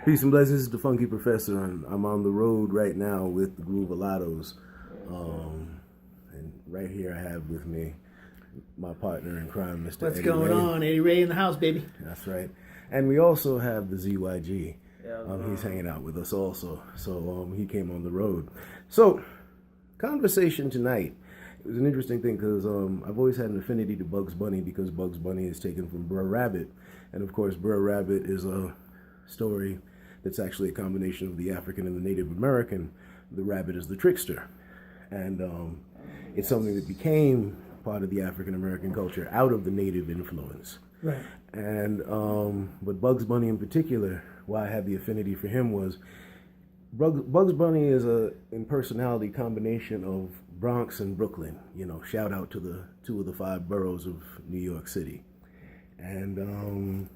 Peace and blessings, DaPhunkeeProfessor, and I'm on the road right now with the GroovaLottos. And right here I have with me my partner in crime, Mr. What's Eddie going Ray. on? Eddie Ray in the house, baby. That's right. And we also have the ZYG. Yeah, He's hanging out with us also. So he came on the road. So, conversation tonight. It was an interesting thing because I've always had an affinity to Bugs Bunny because Bugs Bunny is taken from Brer Rabbit. And of course, Brer Rabbit is a story that's actually a combination of the African and the Native American. The rabbit is the trickster. And it's something that became part of the African American culture out of the Native influence. Right. And but Bugs Bunny in particular, why I had the affinity for him was Bugs Bunny is a in personality combination of Bronx and Brooklyn. You know, shout out to the 2 of the 5 boroughs of New York City. And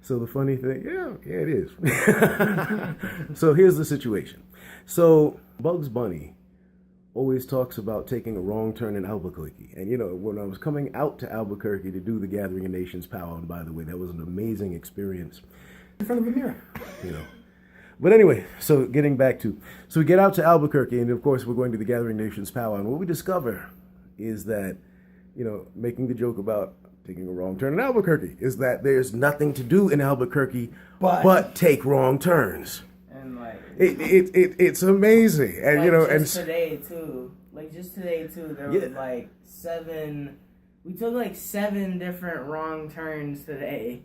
so the funny thing, yeah, it is. So here's the situation. So Bugs Bunny always talks about taking a wrong turn in Albuquerque. And, you know, when I was coming out to Albuquerque to do the Gathering of Nations powwow, and by the way, that was an amazing experience. In front of a mirror. You know. But anyway, so getting back to, so we get out to Albuquerque, and of course we're going to the Gathering Nations powwow, and what we discover is that, you know, making the joke about taking a wrong turn in Albuquerque, is that there's nothing to do in Albuquerque but take wrong turns. And like it's amazing, and like you know, just and today too, there was like 7. We took like 7 different wrong turns today.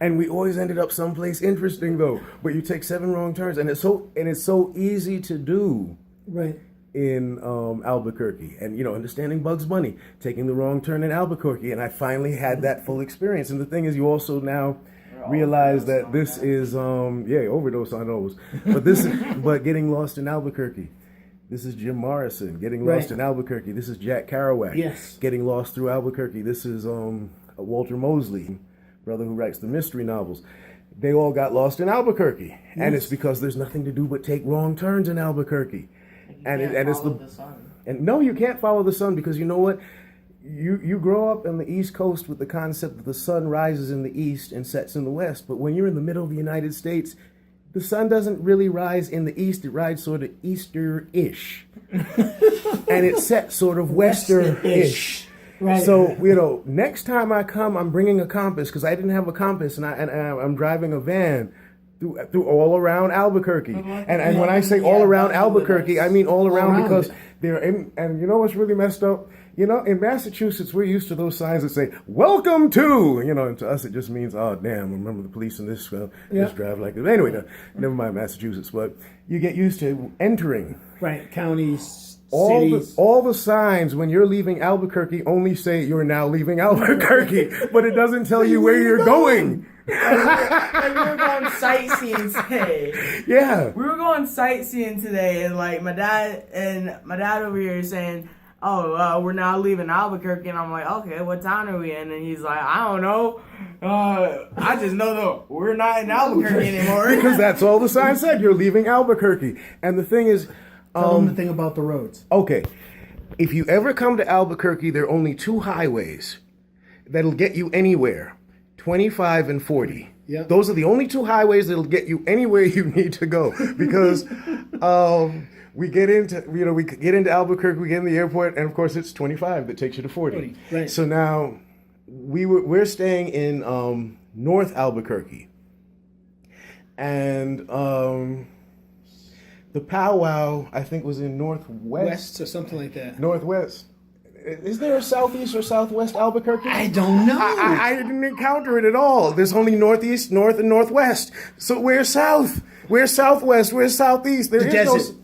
and we always ended up someplace interesting though. But you take 7 wrong turns, and it's so easy to do. Right. In Albuquerque, and you know, understanding Bugs Bunny, taking the wrong turn in Albuquerque, and I finally had that full experience. And the thing is, you also now realize that this is overdose on those, but getting lost in Albuquerque. This is Jim Morrison getting lost in Albuquerque. This is Jack Kerouac. Yes. Getting lost through Albuquerque. This is Walter Mosley, brother who writes the mystery novels. They all got lost in Albuquerque, and it's because there's nothing to do but take wrong turns in Albuquerque. And it's the sun. And no, you can't follow the sun, because you know what? You grow up on the East Coast with the concept that the sun rises in the east and sets in the west. But when you're in the middle of the United States, the sun doesn't really rise in the east. It rises sort of Easter-ish. And it sets sort of western-ish. Right. So, you know, next time I come, I'm bringing a compass, because I didn't have a compass, and I'm driving a van through all around Albuquerque. And when I say all around Albuquerque, I mean all around because they're in, and you know what's really messed up? You know, in Massachusetts, we're used to those signs that say, "Welcome to," you know, and to us it just means, oh, damn, remember the police in this, just drive like this. Anyway, never mind Massachusetts, but you get used to entering. Right, counties, cities. All the signs when you're leaving Albuquerque only say you're now leaving Albuquerque, but it doesn't tell you where you're going. Like we were going sightseeing today. Yeah. We were going sightseeing today, and like my dad over here is saying, "Oh, we're now leaving Albuquerque," and I'm like, "Okay, what town are we in?" And he's like, "I don't know. I just know that we're not in Albuquerque anymore." Because that's all the sign said. You're leaving Albuquerque. And the thing is, Tell them the thing about the roads. Okay, if you ever come to Albuquerque, there are only 2 highways that'll get you anywhere. 25 and 40. Yeah. Those are the only 2 highways that'll get you anywhere you need to go, because we get into Albuquerque, we get in the airport, and of course it's 25 that takes you to 40. Right. So now we're staying in North Albuquerque, and the powwow I think was in Northwest. West or something like that. Northwest. Is there a southeast or southwest Albuquerque? I don't know. I didn't encounter it at all. There's only northeast, north, and northwest. So where's south? Where's southwest? Where's southeast? There is desert.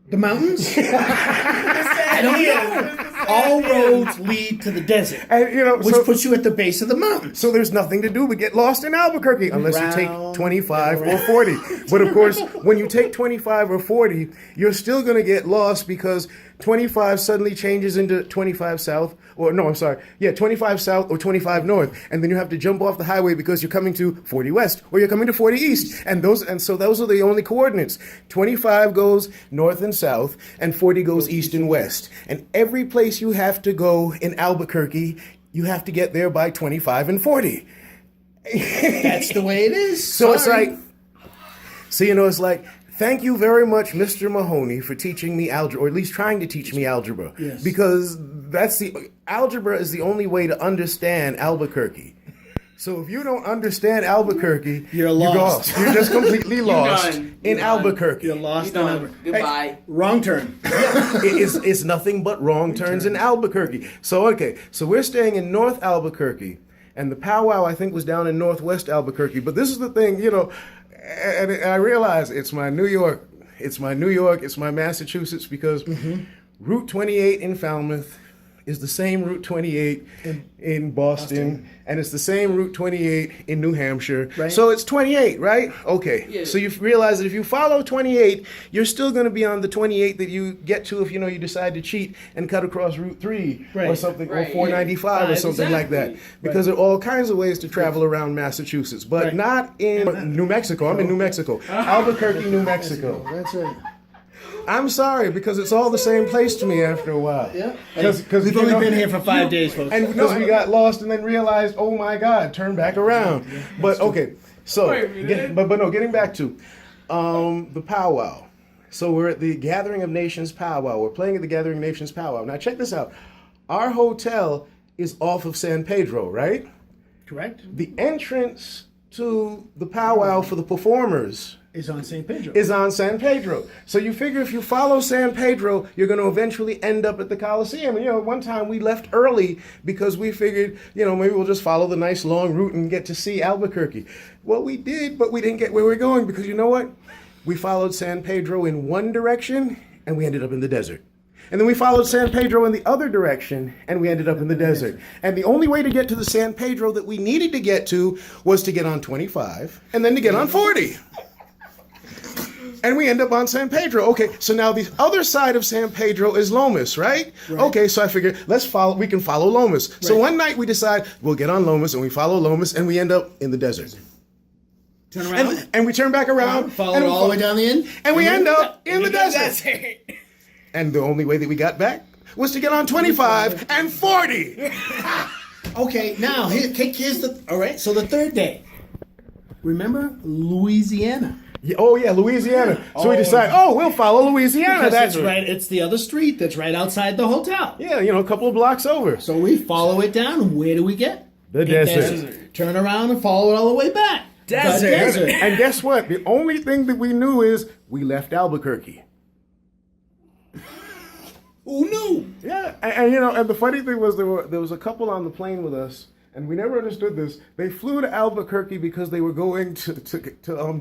The mountains? I don't know. All roads lead to the desert, and, you know, which puts you at the base of the mountains. So there's nothing to do but get lost in Albuquerque, unless you take 25 or 40. But of course, when you take 25 or 40, you're still going to get lost, because 25 suddenly changes into 25 south, or no, I'm sorry, 25 south or 25 north, and then you have to jump off the highway because you're coming to 40 west, or you're coming to 40 east, and so those are the only coordinates. 25 goes north and south, and 40 goes east and west. And every place you have to go in Albuquerque, you have to get there by 25 and 40. That's the way it is. So it's Sorry. like, so it's like, thank you very much, Mr. Mahoney, for teaching me algebra, or at least trying to teach me algebra. Yes. Because algebra is the only way to understand Albuquerque. So if you don't understand Albuquerque, You're lost. You're just completely lost done. in You're Albuquerque. You're lost You on done. Albuquerque. Goodbye. Hey, wrong turn. It's nothing but wrong turns in Albuquerque. So we're staying in North Albuquerque, and the powwow I think was down in Northwest Albuquerque. But this is the thing, and I realize it's my New York, it's my Massachusetts, because Route 28 in Falmouth is the same Route 28 in Boston, and it's the same Route 28 in New Hampshire. Right. So it's 28, right? Okay. Yeah. So you realize that if you follow 28, you're still going to be on the 28 that you get to if you decide to cheat and cut across Route 3 or Right. something, Right, or 495 or yeah. something like that. Exactly. Because there are all kinds of ways to travel around Massachusetts, but Right. not in New Mexico. I'm in New Mexico. Albuquerque, New Mexico. That's right. I'm sorry, because it's all the same place to me after a while. Yeah. 'Cause We've only been here for 5 days, folks. And because we got lost and then realized, oh my God, turn back around. But okay, so Wait a minute. getting back to the powwow. So we're at the Gathering of Nations powwow. We're playing at the Gathering of Nations powwow. Now check this out. Our hotel is off of San Pedro, right? Correct? The entrance to the powwow for the performers Is on St. Pedro. is on San Pedro. So you figure if you follow San Pedro, you're going to eventually end up at the Coliseum. And, one time we left early because we figured, maybe we'll just follow the nice long route and get to see Albuquerque. Well, we did, but we didn't get where we were going because you know what? We followed San Pedro in one direction and we ended up in the desert. And then we followed San Pedro in the other direction, and we ended up in the desert. And the only way to get to the San Pedro that we needed to get to was to get on 25 and then to get on 40. And we end up on San Pedro. Okay, so now the other side of San Pedro is Lomas, right? Okay, so I figured we can follow Lomas. So Right. one night we decide we'll get on Lomas, and we follow Lomas, and we end up in the desert. Turn around. And we turn back around. Follow and it we all the way down the end. And we end up in the the desert. And the only way that we got back was to get on 25 and 40. Okay, now here's the. All right, so the third day. Remember Louisiana? Yeah, Louisiana. So we decide, we'll follow Louisiana. Because That's it's right. It's the other street that's right outside the hotel. Yeah, a couple of blocks over. So we follow it down. Where do we get? The desert. Turn around and follow it all the way back. Desert. The desert. And guess what? The only thing that we knew is we left Albuquerque. Who knew? Yeah, and the funny thing was there was a couple on the plane with us, and we never understood this. They flew to Albuquerque because they were going to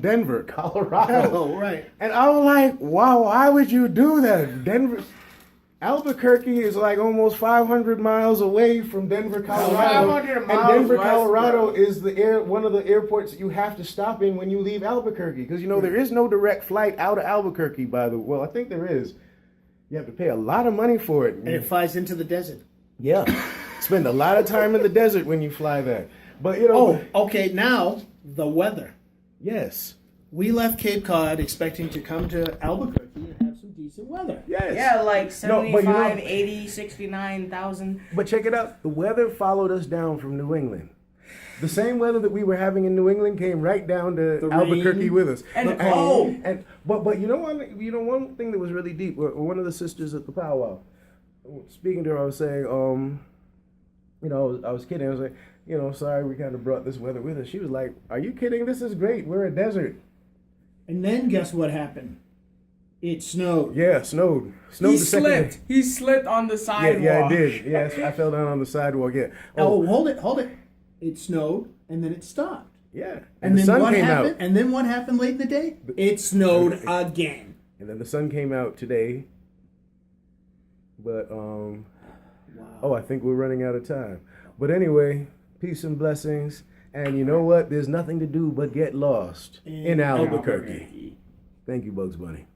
Denver, Colorado. Oh, right. And I was like, wow, why would you do that? Albuquerque is like almost 500 miles away from Denver, Colorado. 500 And miles Denver, west, Colorado bro. is one of the airports that you have to stop in when you leave Albuquerque. Because, there is no direct flight out of Albuquerque, well, I think there is. You have to pay a lot of money for it. And it flies into the desert. Yeah. Spend a lot of time in the desert when you fly that. But, Oh, okay. Now the weather. yes. We left Cape Cod expecting to come to Albuquerque and have some decent weather. Yes. Yeah, like No, but 75, 80, 69,000. But check it out. The weather followed us down from New England. The same weather that we were having in New England came right down to The Albuquerque rain with us. and the cold. But one thing that was really deep. One of the sisters at the powwow, speaking to her, I was saying, I was kidding. I was like, sorry, we kind of brought this weather with us. She was like, "Are you kidding? This is great. We're a desert." And then guess what happened? It snowed. Yeah, snowed. Snowed He the second slipped. day. He slipped on the sidewalk. Yeah, I did. Yes, I fell down on the sidewalk. Yeah. Oh, hold it. It snowed and then it stopped. Yeah. And the then sun what came happened? out. And then what happened late in the day? It snowed again. And then the sun came out today. But I think we're running out of time. But anyway, peace and blessings. And you know what? There's nothing to do but get lost in Albuquerque. Thank you, Bugs Bunny.